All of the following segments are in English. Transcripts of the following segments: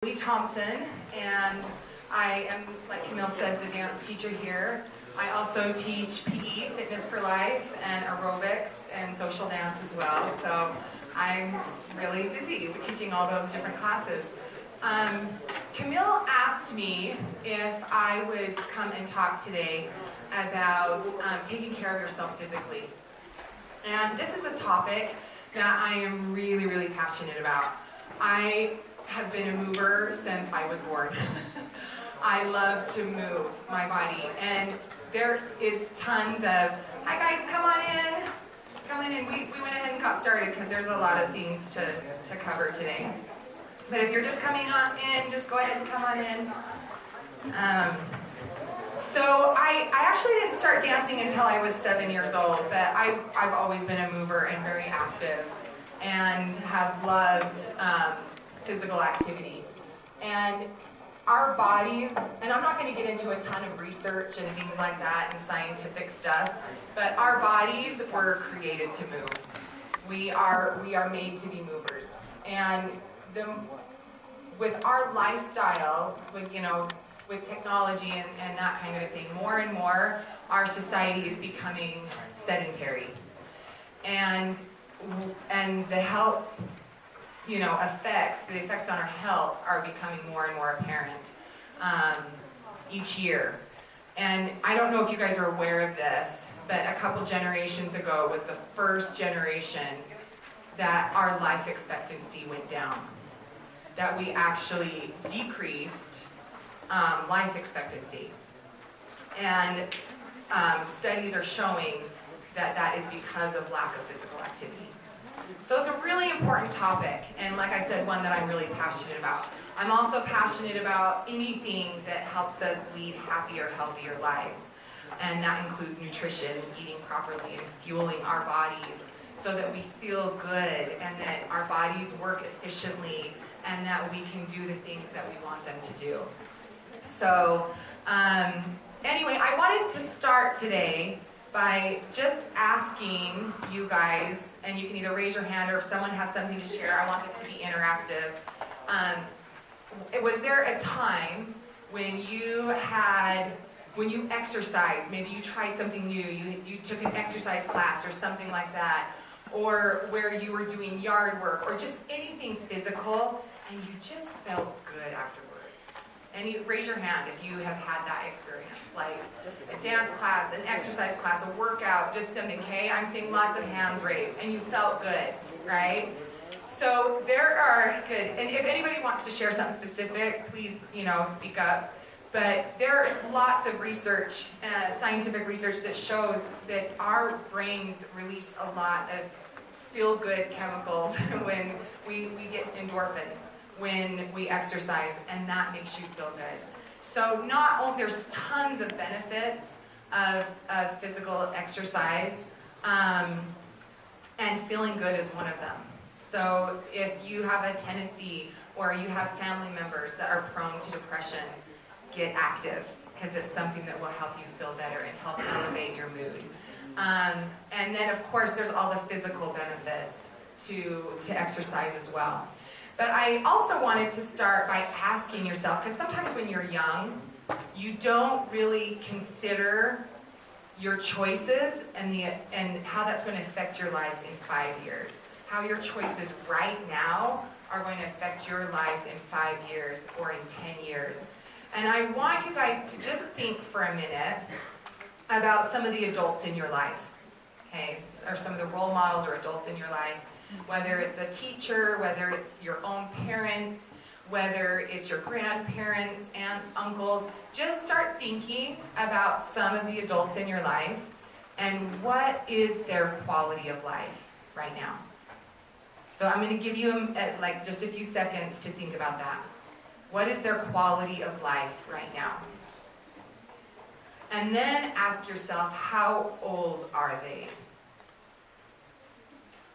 Thompson, and I am, like Camille said, the dance teacher here. I also teach PE, Fitness for Life, and aerobics and social dance as well. So I'm really busy with teaching all those different classes. Camille asked me if I would come and talk today about taking care of yourself physically. And this is a topic that I am really, really passionate about. I have been a mover since I was born. I love to move my body, and there is tons of, hi guys, come on in, come in, and we went ahead and got started because there's a lot of things to cover today. But if you're just coming on in, just go ahead and come on in. So I actually didn't start dancing until I was 7 years old, but I've always been a mover and very active, and have loved physical activity. And our bodies, and I'm not going to get into a ton of research and things like that and scientific stuff, but our bodies were created to move. We are made to be movers. And with our lifestyle, with technology and that kind of a thing, more and more our society is becoming sedentary. And the health the effects on our health are becoming more and more apparent each year. And I don't know if you guys are aware of this, but a couple generations ago was the first generation that our life expectancy went down, that we actually decreased life expectancy. And studies are showing that that is because of lack of physical activity. So it's a really important topic, and like I said, one that I'm really passionate about. I'm also passionate about anything that helps us lead happier, healthier lives. And that includes nutrition, eating properly, and fueling our bodies so that we feel good, and that our bodies work efficiently, and that we can do the things that we want them to do. So anyway, I wanted to start today by just asking you guys, and you can either raise your hand or if someone has something to share, I want this to be interactive. Was there a time when you exercised, maybe you tried something new, you took an exercise class or something like that, or where you were doing yard work or just anything physical and you just felt good afterward? And raise your hand if you have had that experience, like a dance class, an exercise class, a workout, just something, okay? I'm seeing lots of hands raised, and you felt good, right? So there are, good, and if anybody wants to share something specific, please, speak up. But there is lots of research, scientific research that shows that our brains release a lot of feel-good chemicals when we get endorphins when we exercise, and that makes you feel good. So there's tons of benefits of physical exercise, and feeling good is one of them. So if you have a tendency or you have family members that are prone to depression, get active, because it's something that will help you feel better and help elevate your mood. And then of course there's all the physical benefits to exercise as well. But I also wanted to start by asking yourself, because sometimes when you're young, you don't really consider your choices and how that's going to affect your life in 5 years. How your choices right now are going to affect your lives in 5 years or in 10 years. And I want you guys to just think for a minute about some of the adults in your life, okay? Or some of the role models or adults in your life. Whether it's a teacher, whether it's your own parents, whether it's your grandparents, aunts, uncles, just start thinking about some of the adults in your life and what is their quality of life right now. So I'm going to give you just a few seconds to think about that. What is their quality of life right now? And then ask yourself, how old are they?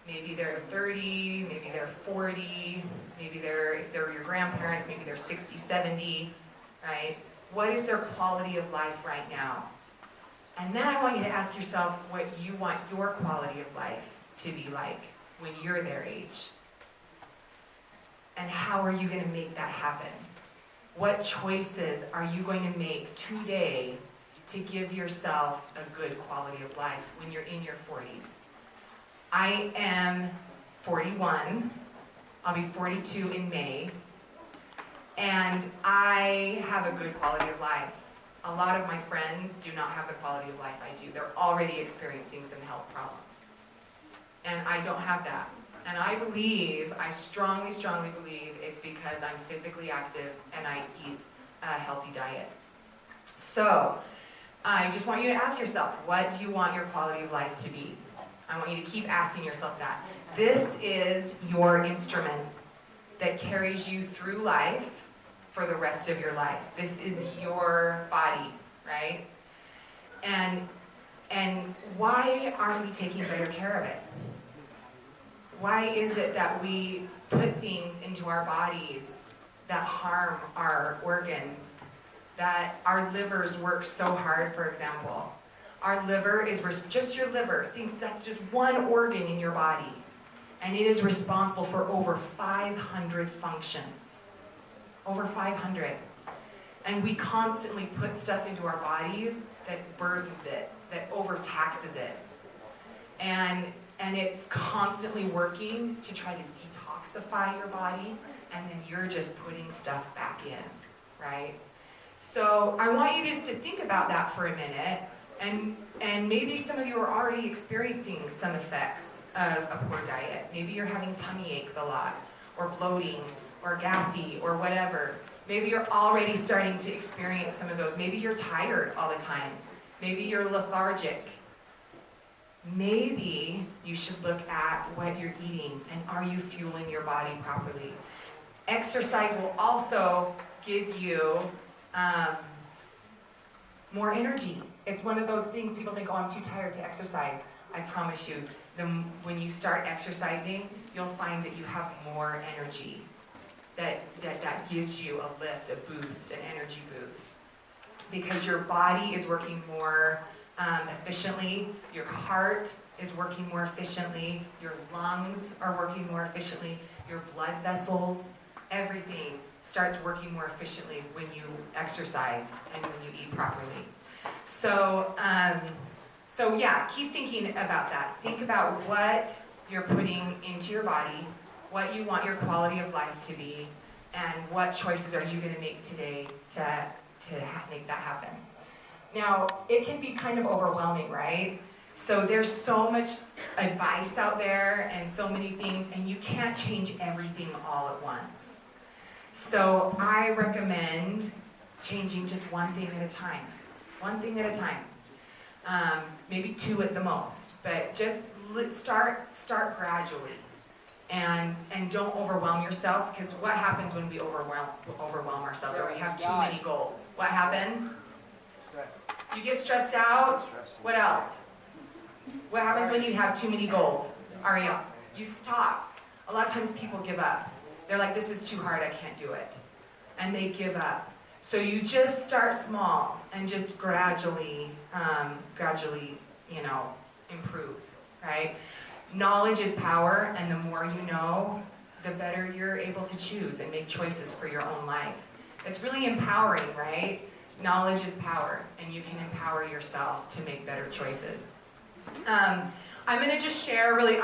Maybe they're 30, maybe they're 40, maybe if they're your grandparents, maybe they're 60, 70, right? What is their quality of life right now? And then I want you to ask yourself what you want your quality of life to be like when you're their age. And how are you going to make that happen? What choices are you going to make today to give yourself a good quality of life when you're in your 40s? I am 41. I'll be 42 in May. And I have a good quality of life. A lot of my friends do not have the quality of life I do. They're already experiencing some health problems. And I don't have that. And I strongly, strongly believe it's because I'm physically active and I eat a healthy diet. So, I just want you to ask yourself, what do you want your quality of life to be? I want you to keep asking yourself that. This is your instrument that carries you through life for the rest of your life. This is your body, right? And why aren't we taking better care of it? Why is it that we put things into our bodies that harm our organs, that our livers work so hard, for example? Our liver is, just your liver, thinks that's just one organ in your body. And it is responsible for over 500 functions. Over 500. And we constantly put stuff into our bodies that burdens it, that overtaxes it. And it's constantly working to try to detoxify your body, and then you're just putting stuff back in, right? So I want you just to think about that for a minute, and maybe some of you are already experiencing some effects of a poor diet. Maybe you're having tummy aches a lot, or bloating, or gassy, or whatever. Maybe you're already starting to experience some of those. Maybe you're tired all the time. Maybe you're lethargic. Maybe you should look at what you're eating, and are you fueling your body properly? Exercise will also give you more energy. It's one of those things people think, oh, I'm too tired to exercise. I promise you, when you start exercising, you'll find that you have more energy. That gives you a lift, a boost, an energy boost. Because your body is working more efficiently, your heart is working more efficiently, your lungs are working more efficiently, your blood vessels, everything starts working more efficiently when you exercise and when you eat properly. So yeah, keep thinking about that. Think about what you're putting into your body, what you want your quality of life to be, and what choices are you going to make today to make that happen. Now, it can be kind of overwhelming, right? So there's so much advice out there and so many things, and you can't change everything all at once. So I recommend changing just one thing at a time. One thing at a time. Maybe two at the most, but just start gradually. And don't overwhelm yourself, because what happens when we overwhelm ourselves, or we have too many goals? What happens? Stress. You get stressed out. What else? What happens when you have too many goals? Ariel, you stop. A lot of times people give up. They're like, this is too hard, I can't do it. And they give up. So you just start small and just gradually, improve, right? Knowledge is power, and the more you know, the better you're able to choose and make choices for your own life. It's really empowering, right? Knowledge is power, and you can empower yourself to make better choices. I'm going to just share really,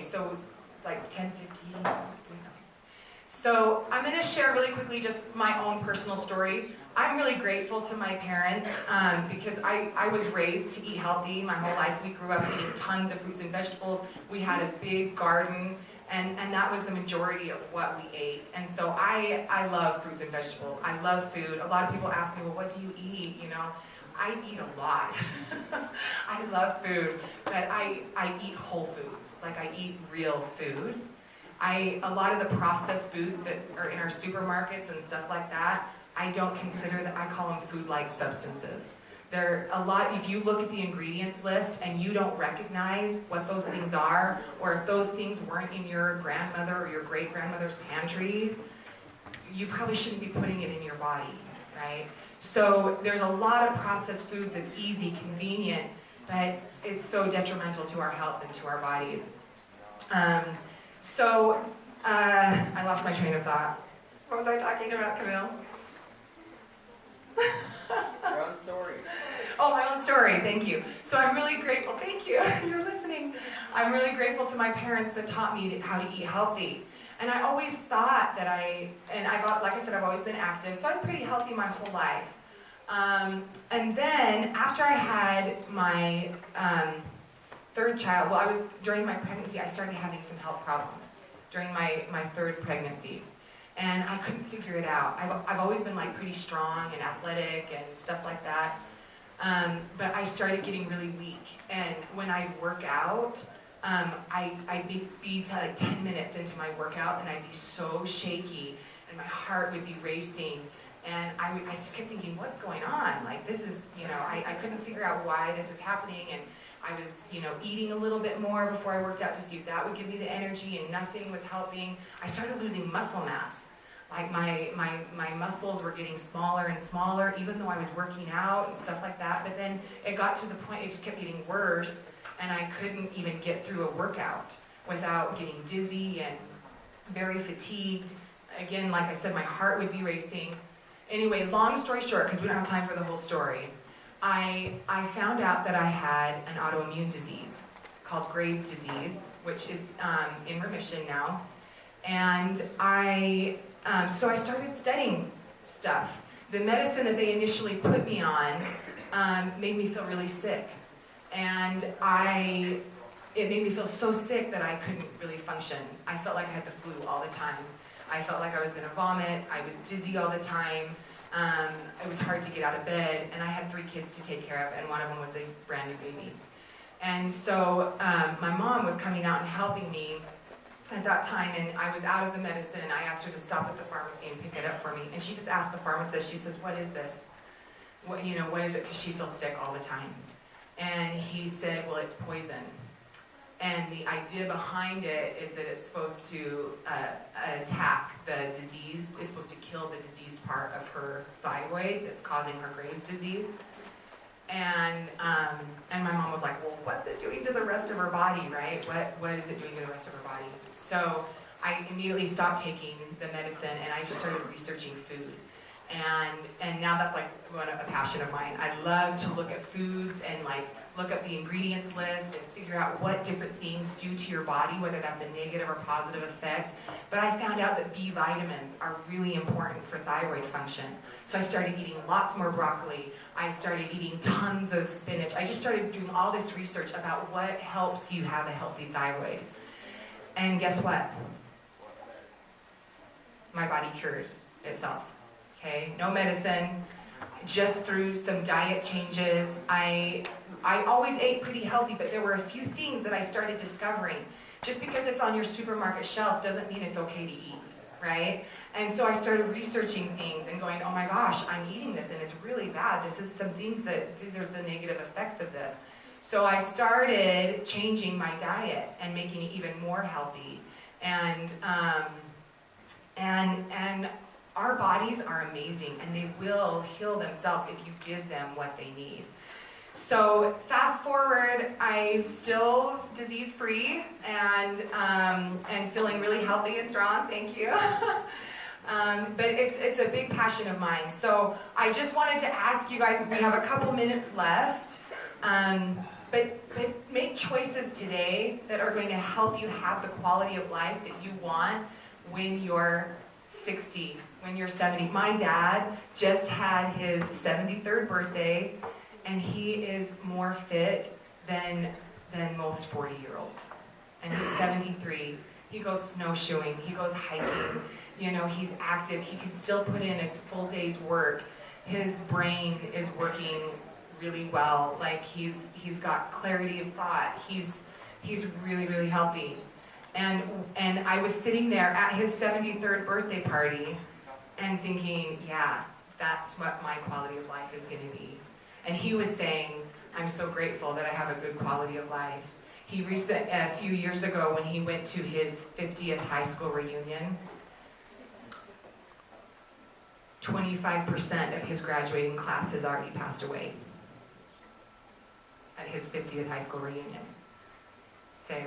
so like 10, 15, So I'm going to share really quickly just my own personal stories. I'm really grateful to my parents because I was raised to eat healthy my whole life. We grew up eating tons of fruits and vegetables. We had a big garden, and that was the majority of what we ate. And so I love fruits and vegetables. I love food. A lot of people ask me, well, what do you eat? I eat a lot. I love food, but I eat whole foods. Like, I eat real food. A lot of the processed foods that are in our supermarkets and stuff like that, I don't consider that. I call them food-like substances. They're a lot, if you look at the ingredients list and you don't recognize what those things are, or if those things weren't in your grandmother or your great-grandmother's pantries, you probably shouldn't be putting it in your body, right? So there's a lot of processed foods that's easy, convenient, but it's so detrimental to our health and to our bodies. I lost my train of thought. What was I talking about, Camille? Your own story. Oh, my own story, thank you. So I'm really grateful, thank you, you're listening. I'm really grateful to my parents that taught me how to eat healthy. And I always thought that like I said, I've always been active, so I was pretty healthy my whole life. And then after I had my third child, during my pregnancy, I started having some health problems during my third pregnancy. And I couldn't figure it out. I've always been like pretty strong and athletic and stuff like that. But I started getting really weak. And when I'd work out, I'd be like 10 minutes into my workout and I'd be so shaky and my heart would be racing. And I just kept thinking, what's going on? Like this is, I couldn't figure out why this was happening. And I was, eating a little bit more before I worked out to see if that would give me the energy, and nothing was helping. I started losing muscle mass. Like my muscles were getting smaller and smaller, even though I was working out and stuff like that. But then it got to the point, it just kept getting worse, and I couldn't even get through a workout without getting dizzy and very fatigued. Again, like I said, my heart would be racing. Anyway, long story short, because we don't have time for the whole story, I found out that I had an autoimmune disease called Graves' disease, which is in remission now. And so I started studying stuff. The medicine that they initially put me on made me feel really sick. And it made me feel so sick that I couldn't really function. I felt like I had the flu all the time. I felt like I was gonna vomit. I was dizzy all the time. It was hard to get out of bed, and I had 3 kids to take care of, and one of them was a brand new baby. And so my mom was coming out and helping me at that time, and I was out of the medicine, and I asked her to stop at the pharmacy and pick it up for me. And she just asked the pharmacist, she says, what is this? What is it? Because she feels sick all the time. And he said, well, it's poison. And the idea behind it is that it's supposed to attack the disease. It's supposed to kill the diseased part of her thyroid that's causing her Graves' disease. And my mom was like, well, what's it doing to the rest of her body, right? What is it doing to the rest of her body? So I immediately stopped taking the medicine, and I just started researching food. And now that's like a passion of mine. I love to look at foods and like look up the ingredients list and figure out what different things do to your body, whether that's a negative or positive effect. But I found out that B vitamins are really important for thyroid function. So I started eating lots more broccoli. I started eating tons of spinach. I just started doing all this research about what helps you have a healthy thyroid. And guess what? My body cured itself. Okay, no medicine, just through some diet changes. I always ate pretty healthy, but there were a few things that I started discovering. Just because it's on your supermarket shelf doesn't mean it's okay to eat, right? And so I started researching things and going, oh my gosh, I'm eating this and it's really bad. These are the negative effects of this. So I started changing my diet and making it even more healthy. And our bodies are amazing, and they will heal themselves if you give them what they need. So fast forward, I'm still disease-free and feeling really healthy and strong. Thank you. But it's a big passion of mine. So I just wanted to ask you guys, we have a couple minutes left, but make choices today that are going to help you have the quality of life that you want when you're 60, when you're 70. My dad just had his 73rd birthday, and he is more fit than most 40-year-olds. And he's 73. He goes snowshoeing, he goes hiking, he's active. He can still put in a full day's work. His brain is working really well. Like he's got clarity of thought. He's really, really healthy. And I was sitting there at his 73rd birthday party and thinking, yeah, that's what my quality of life is going to be. And he was saying, I'm so grateful that I have a good quality of life. A few years ago when he went to his 50th high school reunion, 25% of his graduating class has already passed away at his 50th high school reunion.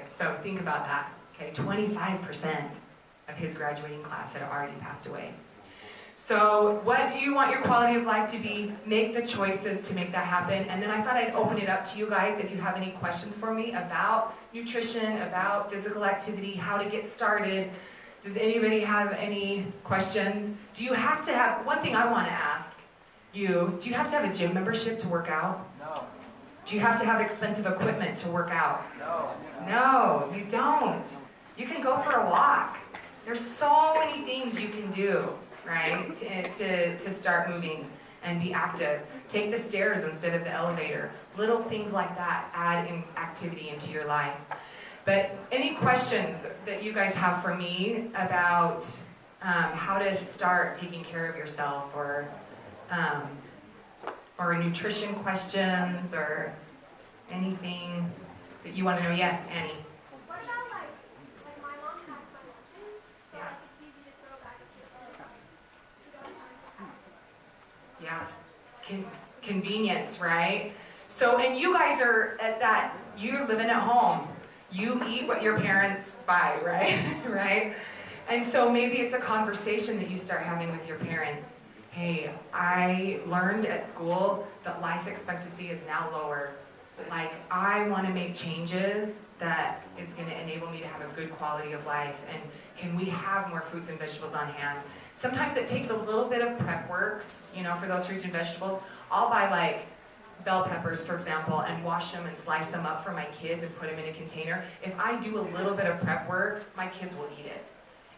So think about that. Okay, 25% of his graduating class that already passed away. So what do you want your quality of life to be? Make the choices to make that happen. And then I thought I'd open it up to you guys if you have any questions for me about nutrition, about physical activity, how to get started. Does anybody have any questions? Do you have to have, one thing I want to ask you, do you have to have a gym membership to work out? No. Do you have to have expensive equipment to work out? No. No, you don't. You can go for a walk. There's so many things you can do, right, to start moving and be active. Take the stairs instead of the elevator. Little things like that add activity into your life. But any questions that you guys have for me about how to start taking care of yourself, or nutrition questions, or anything that you want to know? Yes, Annie. What about like my mom has my weapons, so Yeah. it's easy to throw back into the Yeah, convenience, right? So, and you guys are at that, you're living at home. You eat what your parents buy, right? Right? And so maybe it's a conversation that you start having with your parents. Hey, I learned at school that life expectancy is now lower. Like, I want to make changes that is going to enable me to have a good quality of life. And can we have more fruits and vegetables on hand? Sometimes it takes a little bit of prep work, you know, for those fruits and vegetables. I'll buy like bell peppers, for example, and wash them and slice them up for my kids and put them in a container. If I do a little bit of prep work, my kids will eat it.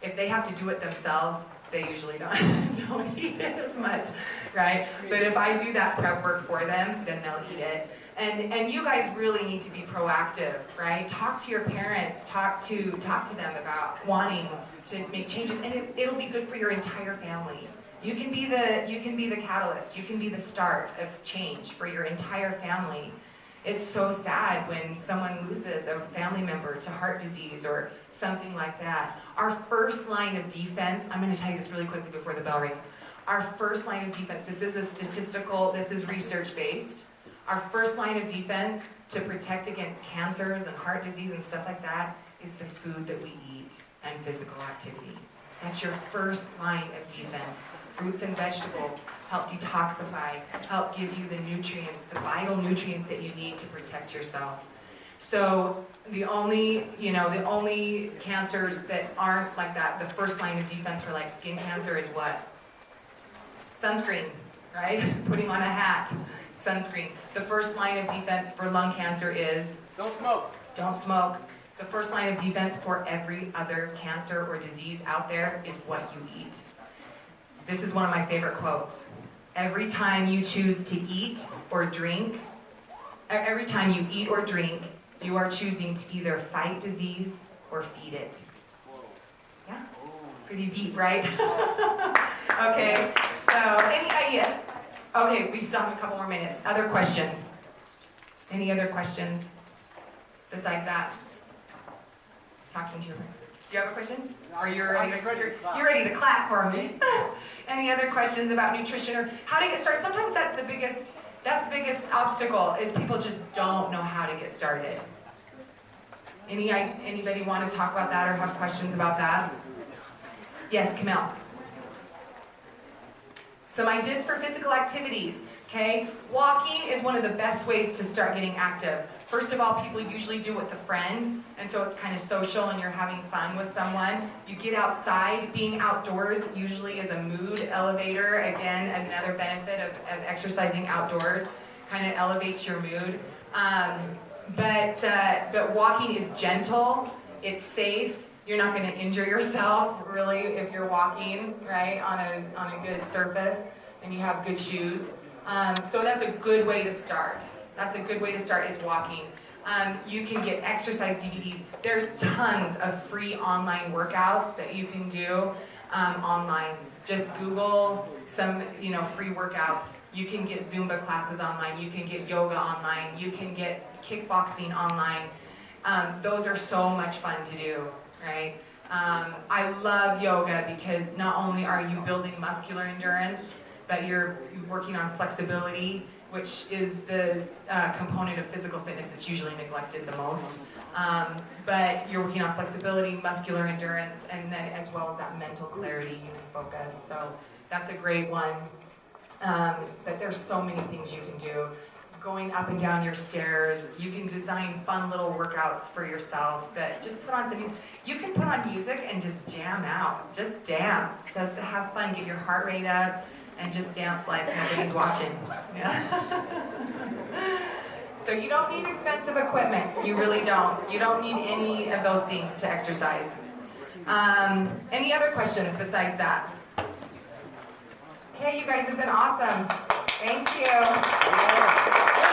If they have to do it themselves, they usually don't eat it as much, right? But if I do that prep work for them, then they'll eat it. And you guys really need to be proactive, right? Talk to your parents, talk to them about wanting to make changes, and it'll be good for your entire family. You can be the catalyst. You can be the start of change for your entire family. It's so sad when someone loses a family member to heart disease or something like that. Our first line of defense, I'm going to tell you this really quickly before the bell rings. Our first line of defense, this is research-based. Our first line of defense to protect against cancers and heart disease and stuff like that is the food that we eat and physical activity. That's your first line of defense. Fruits and vegetables help detoxify, help give you the nutrients, the vital nutrients that you need to protect yourself. So the only cancers that aren't like that, the first line of defense for like skin cancer is what? Sunscreen, right? Putting on a hat, sunscreen. The first line of defense for lung cancer is? Don't smoke. Don't smoke. The first line of defense for every other cancer or disease out there is what you eat. This is one of my favorite quotes. Every time you choose to eat or drink, every time you eat or drink, you are choosing to either fight disease or feed it. Yeah? Pretty deep, right? Okay, so any idea? Okay, we still have a couple more minutes. Other questions? Any other questions besides that? Talking to your friend. Do you have a question? Or you're ready to clap for me? Any other questions about nutrition or how to get started? Sometimes that's the biggest obstacle is people just don't know how to get started. Anybody want to talk about that or have questions about that? Yes, Camille. Some ideas for physical activities. Okay, walking is one of the best ways to start getting active. First of all, people usually do it with a friend, and so it's kind of social and you're having fun with someone. You get outside. Being outdoors usually is a mood elevator. Again, another benefit of exercising outdoors, kind of elevates your mood. But walking is gentle, it's safe. You're not going to injure yourself, really, if you're walking, right, on a good surface, and you have good shoes. So that's a good way to start. That's a good way to start is walking. You can get exercise DVDs. There's tons of free online workouts that you can do online. Just Google some, free workouts. You can get Zumba classes online. You can get yoga online. You can get kickboxing online. Those are so much fun to do, right? I love yoga because not only are you building muscular endurance, but you're working on flexibility, which is the component of physical fitness that's usually neglected the most. But you're working on flexibility, muscular endurance, and then as well as that mental clarity, human focus. So that's a great one. But there's so many things you can do. Going up and down your stairs, you can design fun little workouts for yourself that just put on some music. You can put on music and just jam out, just dance, just have fun, get your heart rate up, and just dance like nobody's watching. Yeah. So you don't need expensive equipment. You really don't. You don't need any of those things to exercise. Any other questions besides that? Okay, you guys have been awesome. Thank you.